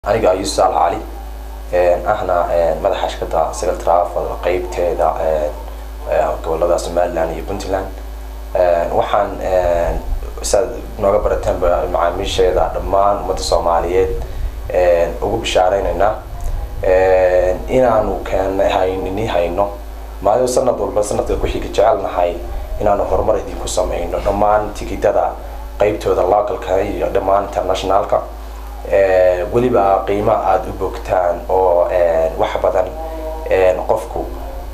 aniga ayuu saal cali ahna madaxa shirkadda Sagal Travel qaybteeda gobolada Somaliland iyo Puntland waxaan nooga barataan macaamiisheeda dhammaan ummadda Soomaaliyeed ugu bishaareynayna inaanu hayno maayo sanad walba sanadka ku xiga jecelnahay inaanu horumar idinku sameeyno dhammaan tikidada qaybtooda localka iyo dhammaan internationalka waliba qiimo aad u bogtaan oo wax badan qofku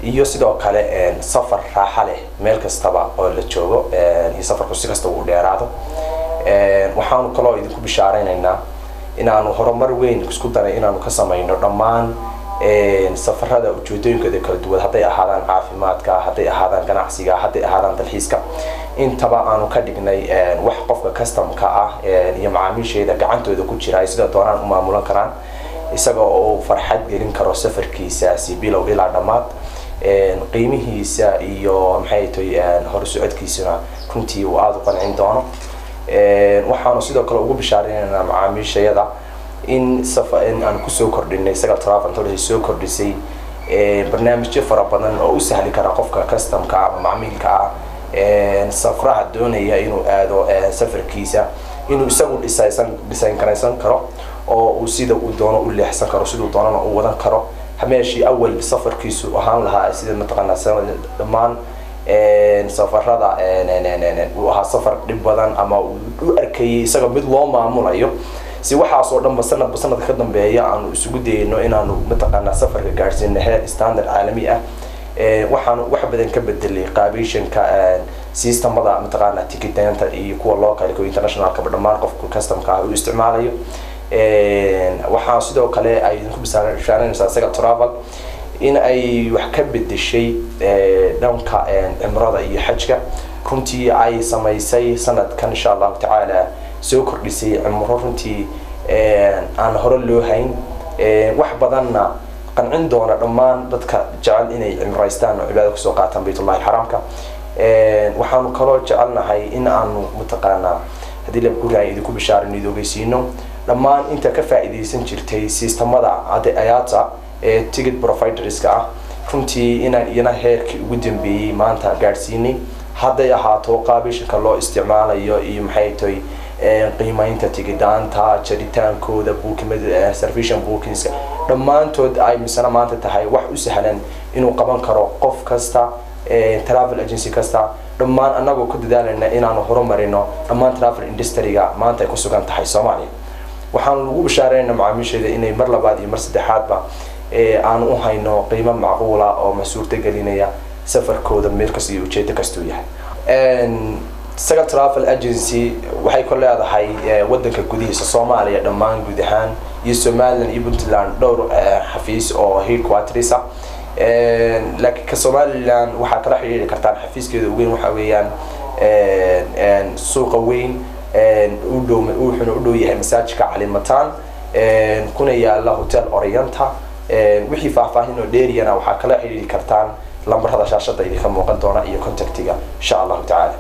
iyo sidoo kale safar raaxa leh meel kastaba oo la joogo iyo safarku si kasta uu dheeraado waxaanu kaloo idinku bishaareynayna inaanu horumar weyn isku daray inaanu ka sameeyno dhammaan safarada ujeedooyinkooda kala duwan haday ahaadaan caafimaadka haday ahaadaan ganacsiga haday ahaadaan dalxiiska intaba aanu ka dhignay wax qofka customka ah iyo macaamiisheeda gacantooda ku jira sida doonaan u maamulan karaan isaga oo farxad gelin karo safarkiisa si bilow ilaa dhamaad qiimihiisa iyo maxay tahay hor socodkiisuna runtii uu aad u qancin doono waxaanu sidoo kale ugu bishaareynaa macaamiisheeda in aan ku soo kordhinay Sagal Travel inta soo kordhisay barnaamijyo fara badan oo u sahli kara qofka customka ama macaamilka safraha doonaya inuu aado safarkiisa inuu isagu design karaysan karo oo uu sida uu doono u leexsan karo sidoo doonana uu wadan karo hameeshii awal safarkiisu ahaan lahaa sida mataqaanaa dhammaan safarada uu ahaa safar dhib badan ama uu arkay isaga mid loo maamulayo si waxaas oo dhan sanad ka dambeeya aanu isugu dayno inaanu mataqaanaa safarka gaarsiino heer standard caalami ah waxaan wax badan ka bedelay qaabishanka systemada mataqaanaa ticketinta iyo kuwa local iyo international ka dhammaan qofka customka uu isticmaalayo waxaan sidoo kale ay ku bisaaranaysaa Sagal Travel in ay wax ka bedeshay dhanka cimrada iyo xajka runtii ay samaysay sanadkan insha Allah ta'ala soo kordhisay cimro runtii aan hore loo hayn wax badanna qancin doona dhammaan dadka jecel inay cimraystaan oo cibaado ku soo qaataan Baytullaahi Xaraamka waxaanu kaloo jecelnahay in aanu mataqaanaa hadii la guraayo idinku bishaareynaydo ogeysiino dhammaan inta ka faa'iideysan jirtay systemada ayata ticket providerska ah runtii inaan iyana heerkii ugu dambeeyay maanta gaarsiinay haday ahaato qaabishanka loo isticmaalayo iyo maxay tahay qiimaynta tigidanta jaritaankooda bookingada reservation bookings dhammaantood ay misana maanta tahay wax u sahlan inuu qaban karo qof kasta travel agency kasta dhammaan anagoo ku dadaalayna inaanu horumarino dhammaan travel industry-ga maanta ay ku sugan tahay Soomaaliya waxaan ugu bishaareynaa macaamiisheeda inay mar labaad iyo mar saddexaadba aan u hayno qiimo macquul ah oo masuurta gelinaya safarkooda meel kasta iyo ujeedo kasta uu yahay Sagal Travel Agency waxay ku leedahay wadanka gudihiisa Soomaaliya dhammaan guud ahaan iyo Somaliland iyo Puntland dhowr xafiis oo headquarters ah laakiin Somaliland waxa kala xiriiri kartaan xafiiskeeda ugu weyn waxa weeyaan suuqa weyn u dhow yahay masaajidka Calimataan kuna yaala Hotel Orienta wixii faahfaahin oo dheeriyana waxa kala xiriiri kartaan lambarada shaashada idinka muuqan doona iyo contactiga insha Allah ta'ala